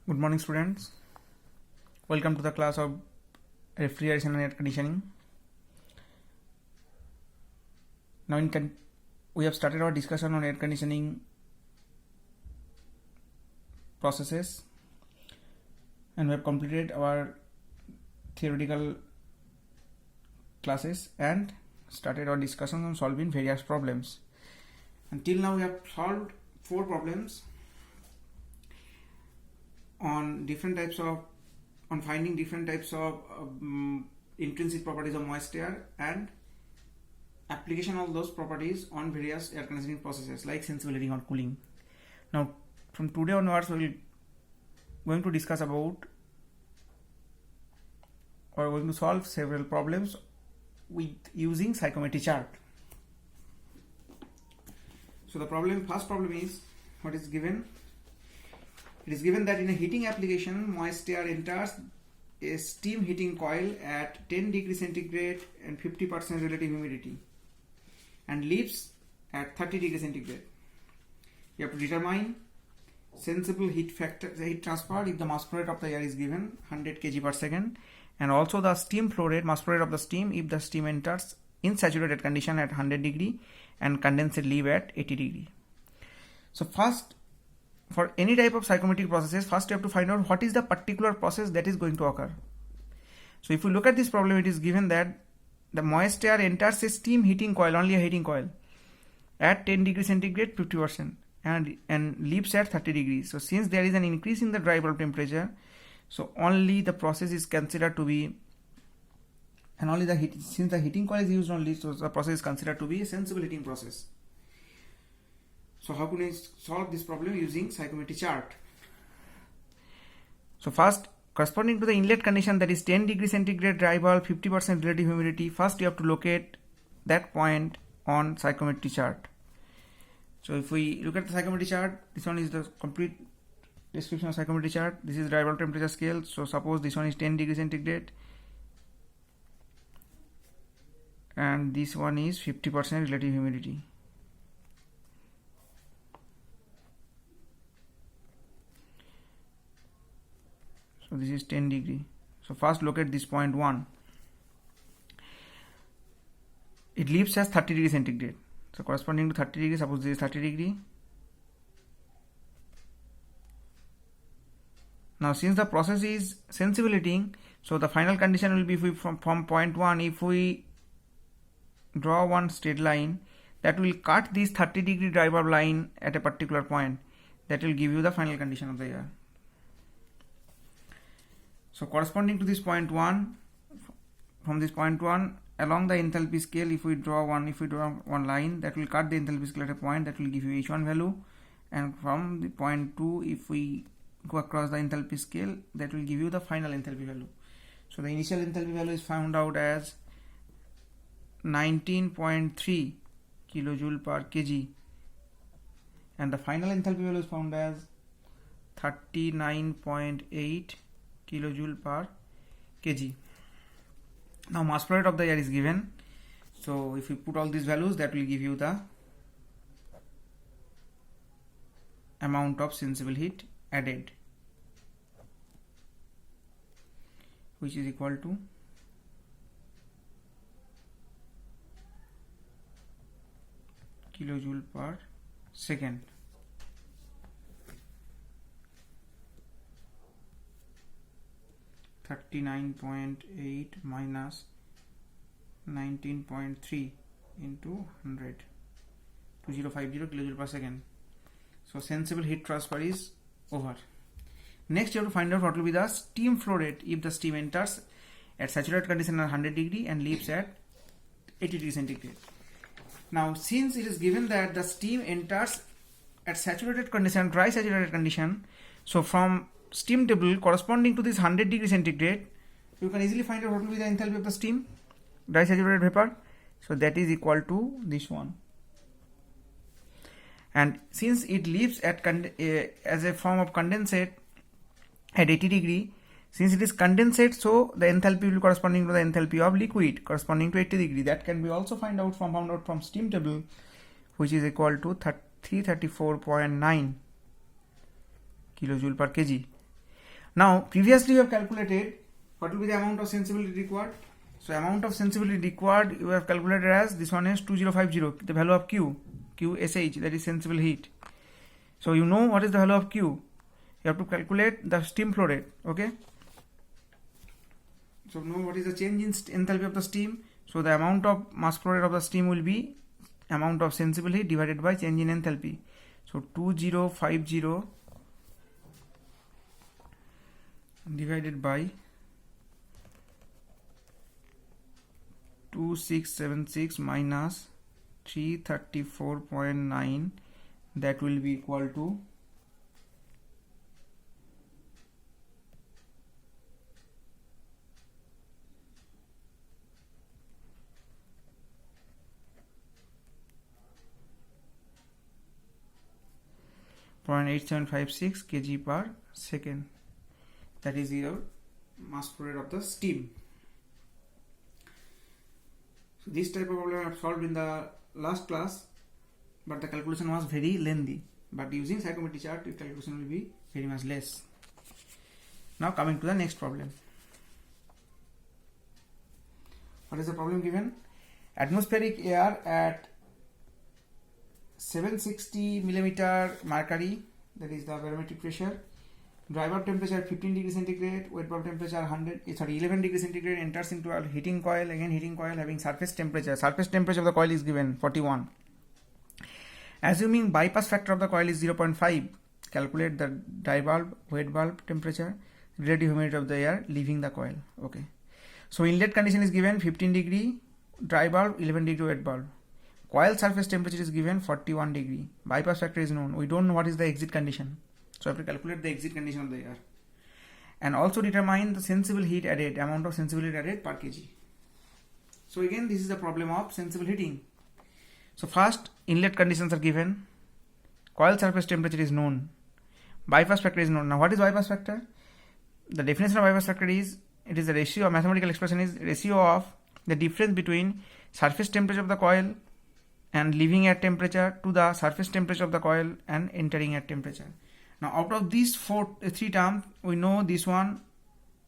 Good morning, students. Welcome to the class of refrigeration and air conditioning. Now, we have started our discussion on air conditioning processes, and we have completed our theoretical classes and started our discussion on solving various problems. Until now, we have solved 4 problems on finding different types of intrinsic properties of moist air and application of those properties on various air conditioning processes like sensible heating or cooling. Now, from today onwards, we will going to discuss about or going to solve several problems with using psychrometry chart. So the first problem is what is given. It is given that in a heating application, moist air enters a steam heating coil at 10 degrees centigrade and 50% relative humidity and leaves at 30 degrees centigrade. You have to determine sensible heat factor, the heat transfer if the mass flow rate of the air is given 100 kg per second, and also the steam flow rate, mass flow rate of the steam if the steam enters in saturated condition at 100 degree and condensate leave at 80 degree. So first, for any type of psychrometric processes, first you have to find out what is the particular process that is going to occur. So if you look at this problem, it is given that the moist air enters a steam heating coil, only a heating coil, at 10 degrees centigrade 50% and leaves at 30 degrees. So since there is an increase in the dry bulb temperature, so only the process is considered to be, and only since the heating coil is used only, so the process is considered to be a sensible heating process. So how can we solve this problem using psychrometry chart? So first, corresponding to the inlet condition, that is 10 degrees centigrade dry bulb, 50% relative humidity, first you have to locate that point on psychrometry chart. So if we look at the psychrometry chart, this one is the complete description of psychrometry chart. This is dry bulb temperature scale. So suppose this one is 10 degrees centigrade and this one is 50% relative humidity. So this is 10 degree. So first locate this point 1. It leaves as 30 degree centigrade. So corresponding to 30 degree, suppose this is 30 degree. Now since the process is sensible heating, so the final condition will be from point 1, if we draw one straight line that will cut this 30 degree dry bulb line at a particular point, that will give you the final condition of the air. So corresponding to this point 1, from this point 1 along the enthalpy scale, if we draw one line that will cut the enthalpy scale at a point, that will give you H1 value, and from the point 2, if we go across the enthalpy scale, that will give you the final enthalpy value. So the initial enthalpy value is found out as 19.3 kilojoule per kg and the final enthalpy value is found as 39.8 kilojoule per kg. Now mass flow rate of the air is given, so if you put all these values, that will give you the amount of sensible heat added, which is equal to kilojoule per second. (39.8 minus 19.3 into 100, 2050 kilojoule per second. So sensible heat transfer is over. Next you have to find out what will be the steam flow rate if the steam enters at saturated condition at 100 degree and leaves at 80 degree centigrade. Now since it is given that the steam enters at saturated condition, dry saturated condition, so from steam table corresponding to this 100 degree centigrade, you can easily find out what will be the enthalpy of the steam, dry saturated vapor. So that is equal to this one. And since it leaves at as a form of condensate at 80 degree, since it is condensate, so the enthalpy will be corresponding to the enthalpy of liquid corresponding to 80 degree. That can be also found out from steam table, which is equal to 334.9 kilojoule per kg. Now previously you have calculated what will be the amount of sensibility required. So amount of sensibility required you have calculated as this one is 2050, the value of QSH, that is sensible heat. So you know what is the value of Q. You have to calculate the steam flow rate. Okay. So know what is the change in enthalpy of the steam. So the amount of mass flow rate of the steam will be amount of sensible heat divided by change in enthalpy. So 2050 divided by 2676 minus 334.9, that will be equal to 0.8756 kg per second. That is your mass flow rate of the steam. So this type of problem I have solved in the last class, but the calculation was very lengthy. But using psychometry chart, the calculation will be very much less. Now coming to the next problem. What is the problem given? Atmospheric air at 760 millimeter mercury, that is the barometric pressure. Dry bulb temperature 15 degrees centigrade, wet bulb temperature 11 degrees centigrade, enters into a heating coil. Again heating coil having surface temperature. Surface temperature of the coil is given 41. Assuming bypass factor of the coil is 0.5, calculate the dry bulb, wet bulb temperature, relative humidity of the air leaving the coil. Okay. So inlet condition is given 15 degree, dry bulb 11 degree, wet bulb. Coil surface temperature is given 41 degree. Bypass factor is known. We don't know what is the exit condition. So I have to calculate the exit condition of the air. And also determine the sensible heat added, amount of sensible heat added per kg. So again this is the problem of sensible heating. So first inlet conditions are given. Coil surface temperature is known. Bypass factor is known. Now what is bypass factor? The definition of bypass factor is, it is the ratio, mathematical expression is ratio of the difference between surface temperature of the coil and leaving air temperature to the surface temperature of the coil and entering air temperature. Now out of these three terms, we know this one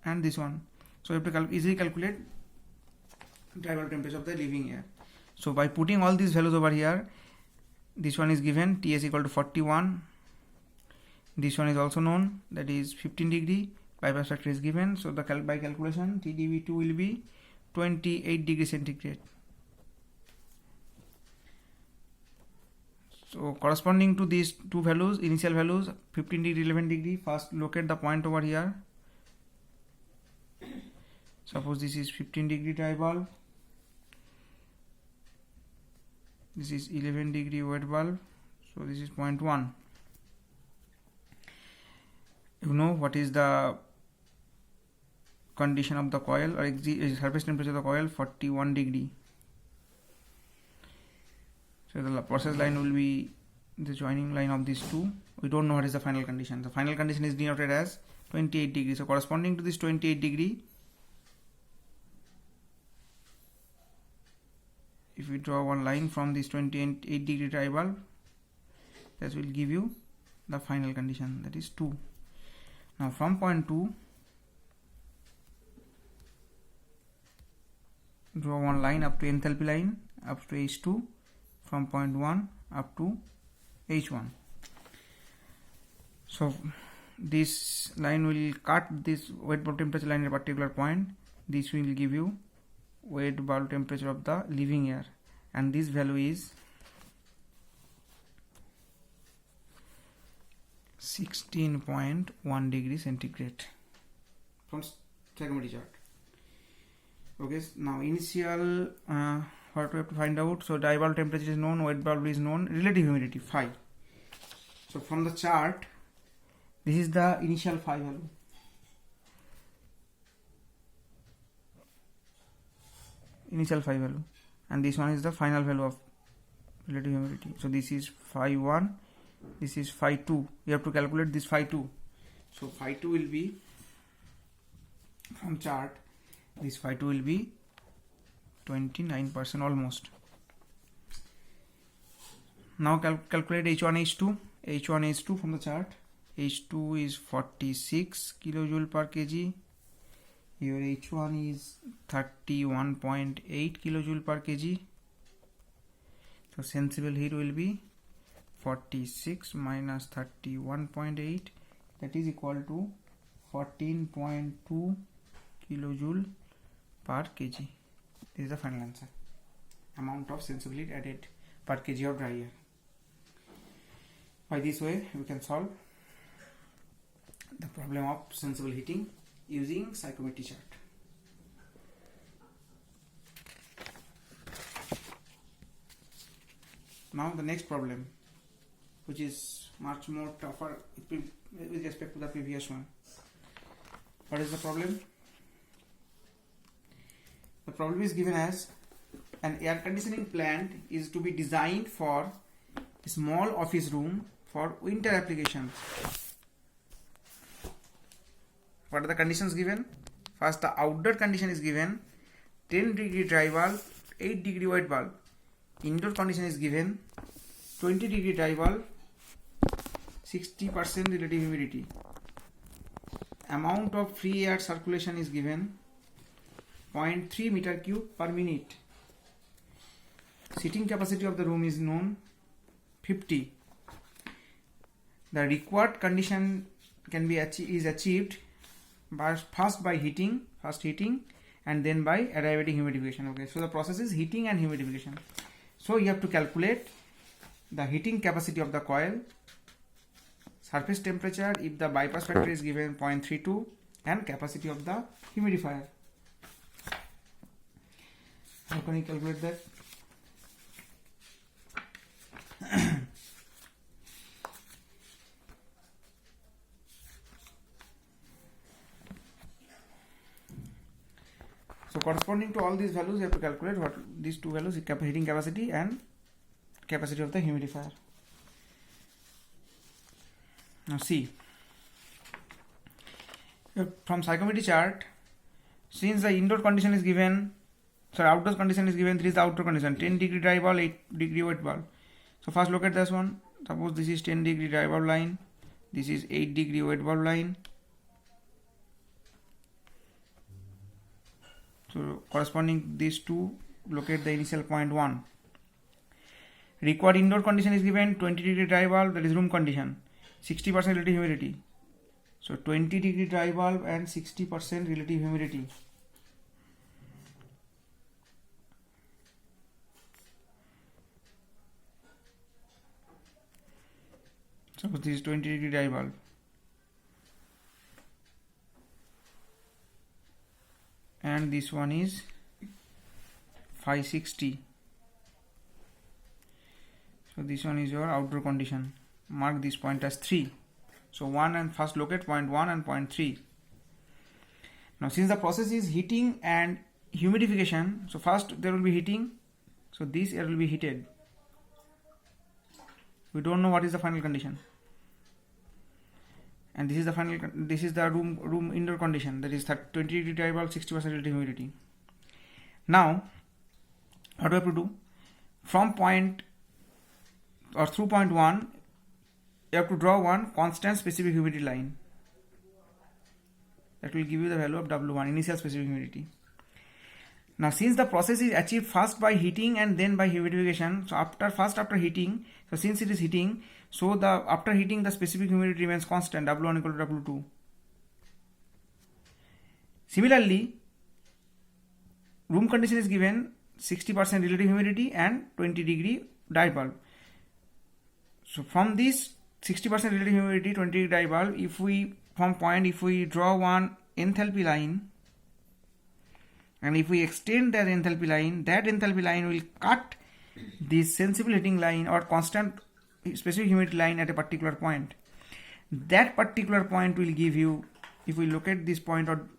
and this one. So we have to easily calculate dry bulb temperature of the leaving air. So by putting all these values over here, this one is given, Ts equal to 41. This one is also known, that is 15 degree. Bypass factor is given. So the by calculation, TdV2 will be 28 degrees centigrade. So corresponding to these two values, initial values 15 degree, 11 degree, first locate the point over here. Suppose this is 15 degree dry bulb, this is 11 degree wet bulb, so this is point 1. You know what is the condition of the coil, or surface temperature of the coil, 41 degree. So the process line will be the joining line of these two. We don't know what is the final condition. The final condition is denoted as 28 degree. So corresponding to this 28 degree, if we draw one line from this 28 degree dry bulb, that will give you the final condition, that is 2. Now from point 2, draw one line up to enthalpy line up to H2, from point 1 up to H1. So this line will cut this wet bulb temperature line at a particular point. This will give you wet bulb temperature of the leaving air, and this value is 16.1 degree centigrade from psychometry chart. Okay, now initial what we have to find out. So dry bulb temperature is known, wet bulb is known, relative humidity phi. So from the chart, this is the initial phi value. Initial phi value, and this one is the final value of relative humidity. So this is phi 1, this is phi 2. You have to calculate this phi 2. So phi 2 will be, from chart, this phi 2 will be 29% almost. Now calculate H1 H2 from the chart. H2 is 46 kilojoule per kg. Your H1 is 31.8 kilojoule per kg. So sensible heat will be 46 minus 31.8, that is equal to 14.2 kilojoule per kg. This is the final answer. Amount of sensible heat added per kg of dry air. By this way, we can solve the problem of sensible heating using psychometry chart. Now the next problem, which is much more tougher with respect to the previous one. What is the problem? The problem is given as an air conditioning plant is to be designed for a small office room for winter applications. What are the conditions given? First, the outdoor condition is given 10 degree dry bulb, 8 degree wet bulb. Indoor condition is given 20 degree dry bulb, 60% relative humidity. Amount of free air circulation is given 0.3 meter cube per minute. Seating capacity of the room is known 50. The required condition is achieved first by heating, and then by adiabatic humidification. Okay, so the process is heating and humidification. So you have to calculate the heating capacity of the coil, surface temperature if the bypass factor is given 0.32, and capacity of the humidifier. How can you calculate that? So corresponding to all these values, you have to calculate what these two values: heating capacity and capacity of the humidifier. Now see, from psychometry chart, since the indoor condition is given, outdoor condition is given, this is the outdoor condition: 10 degree dry bulb, 8 degree wet bulb. So first look at this one. Suppose this is 10 degree dry bulb line, this is 8 degree wet bulb line. So corresponding these two, locate the initial point 1. Required indoor condition is given 20 degree dry bulb, that is room condition, 60% relative humidity. So 20 degree dry bulb and 60% relative humidity. Suppose this is 20 degree dry bulb. And this one is 560. So this one is your outdoor condition. Mark this point as 3. So 1 and first locate point 1 and point 3. Now since the process is heating and humidification, so first there will be heating. So this air will be heated. We don't know what is the final condition. And this is the final. This is the room indoor condition, that is 20 degree dry bulb, 60% relative humidity. Now, what do we have to do? From point or through point 1, you have to draw one constant specific humidity line. That will give you the value of W1, initial specific humidity. Now, since the process is achieved first by heating and then by humidification, so after heating, so since it is heating, so after heating the specific humidity remains constant, W1 equal to W2. Similarly, room condition is given 60% relative humidity and 20 degree dry bulb. So from this 60% relative humidity, 20 degree dry bulb, if we draw one enthalpy line, and if we extend that enthalpy line will cut this sensible heating line or constant specific humidity line at a particular point. That particular point will give you, if we locate this point or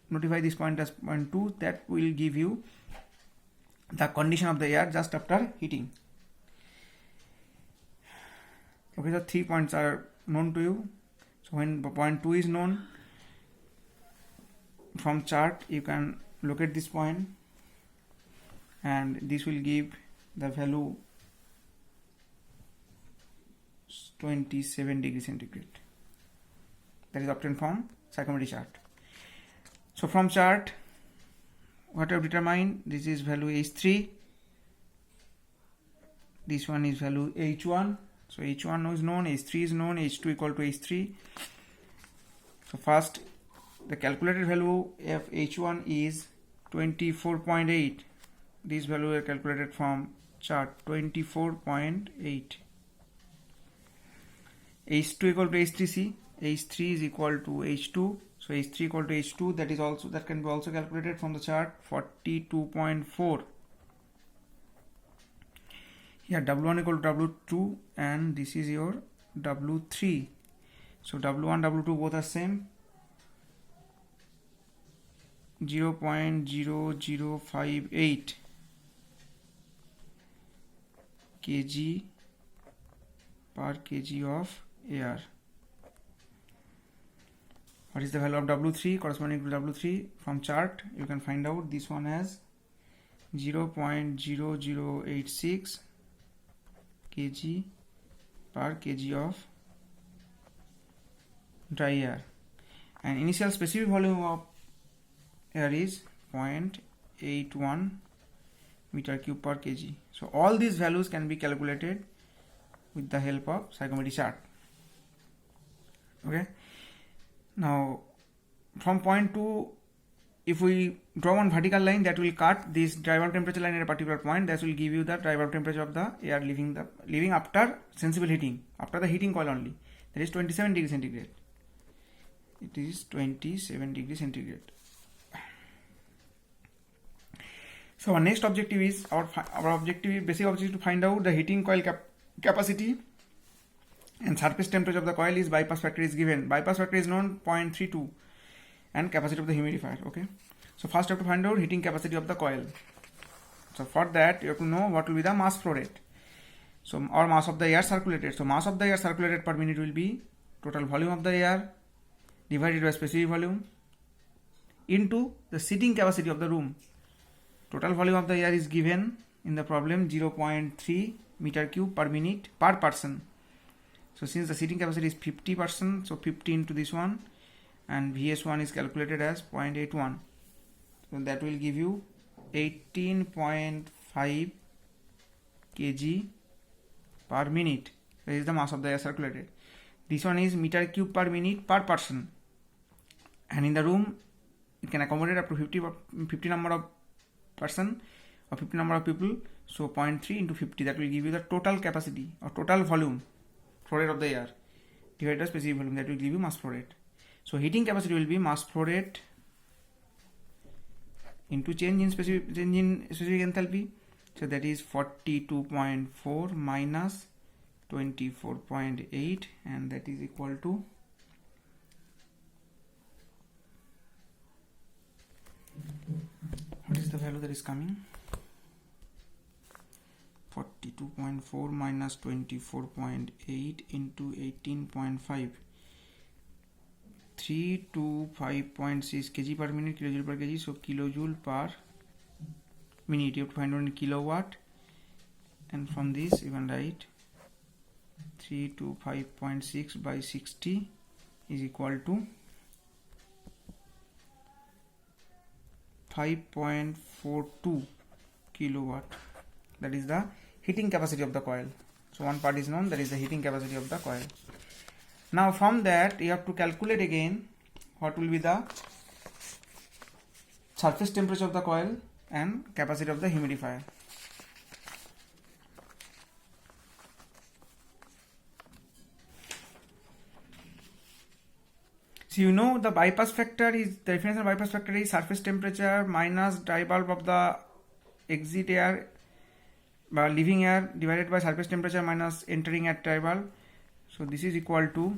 notify this point as point 2, that will give you the condition of the air just after heating. Okay, the 3 points are known to you. So when point 2 is known, from chart you can locate this point, and this will give the value 27 degrees centigrade. that is obtained from psychometry chart. So from chart, what I have determined, this is value H3, this one is value H1, so H1 is known, H3 is known, H2 equal to H3. So first, the calculated value of H1 is 24.8. This value are calculated from chart, 24.8. H2 equal to H3C, H3 is equal to H2, so H3 equal to H2, that can be also calculated from the chart, 42.4. Here W1 equal to W2 and this is your W3. So W1, W2 both are same, 0.0058 kg per kg of air. What is the value of W3 corresponding to W3? From chart you can find out this one as 0.0086 kg per kg of dry air, and initial specific volume of air is 0.81 meter cube per kg. So all these values can be calculated with the help of psychometry chart. Okay, now from point 2, if we draw one vertical line that will cut this dry bulb temperature line at a particular point, that will give you the dry bulb temperature of the air leaving after sensible heating, after the heating coil only, that is 27 degrees centigrade. It is 27 degrees centigrade. So our next objective is, basic objective is to find out the heating coil capacity and surface temperature of the coil. Is bypass factor is given. Bypass factor is known 0.32 and capacity of the humidifier. Okay. So first you have to find out heating capacity of the coil. So for that you have to know what will be the mass flow rate. So or mass of the air circulated. So mass of the air circulated per minute will be total volume of the air divided by specific volume into the seating capacity of the room. Total volume of the air is given in the problem 0.3 meter cube per minute per person. So since the seating capacity is 50%, so 50 into this one, and VS1 is calculated as 0.81. So that will give you 18.5 kg per minute. That is the mass of the air circulated. This one is meter cube per minute per person, and in the room it can accommodate up to 50 number of person or 50 number of people. So 0.3 into 50, that will give you the total capacity or total volume flow rate of the air divided by specific volume, that will give you mass flow rate. So heating capacity will be mass flow rate into change in specific enthalpy. So that is 42.4 minus 24.8, and that is equal to what is the value that is coming? 42.4 minus 24.8 into 18.5, 325.6 kg per minute, kilojoule per kg. So kilojoule per minute, you have to find out in kilowatt, and from this you can write 325.6 by 60 is equal to 5.42 kilowatt. That is the heating capacity of the coil. So one part is known, that is the heating capacity of the coil. Now from that you have to calculate again what will be the surface temperature of the coil and capacity of the humidifier. So you know the bypass factor is, the definition of bypass factor is surface temperature minus dry bulb of the exit air by leaving air divided by surface temperature minus entering at dry bulb. So this is equal to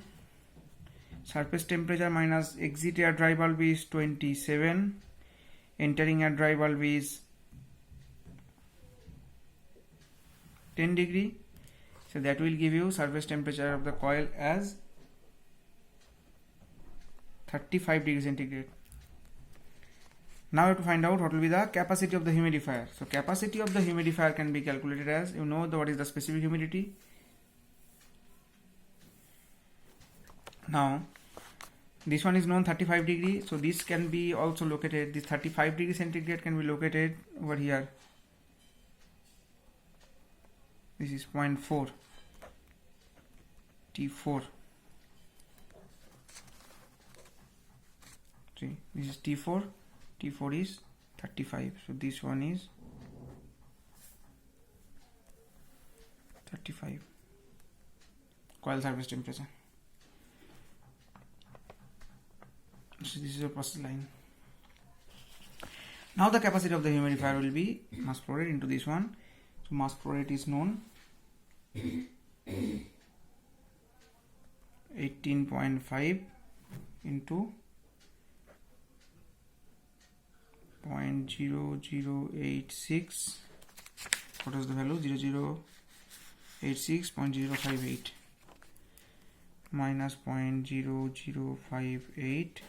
surface temperature minus exit air dry bulb is 27, entering at dry bulb is 10 degree. So that will give you surface temperature of the coil as 35 degrees centigrade. Now you have to find out what will be the capacity of the humidifier. So capacity of the humidifier can be calculated as, you know what is the specific humidity. Now This one is known 35 degree, so this can be also located, this 35 degree centigrade can be located over here. This is 0.4 T4. See, this is T4, T4 is 35, so this one is 35 coil surface temperature. So this is your process line. Now the capacity of the humidifier will be mass flow rate into this one. So mass flow rate is known 18.5 into 0.0086. What is the value? 0086.058 minus 0.0058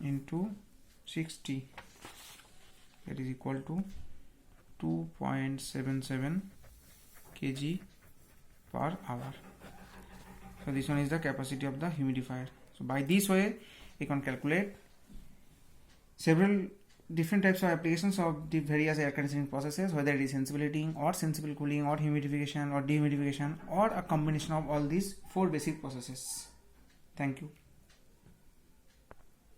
into 60, that is equal to 2.77 kg per hour. So this one is the capacity of the humidifier. So by this way we can calculate several different types of applications of the various air conditioning processes, whether it is sensible heating or sensible cooling or humidification or dehumidification or a combination of all these 4 basic processes. Thank you.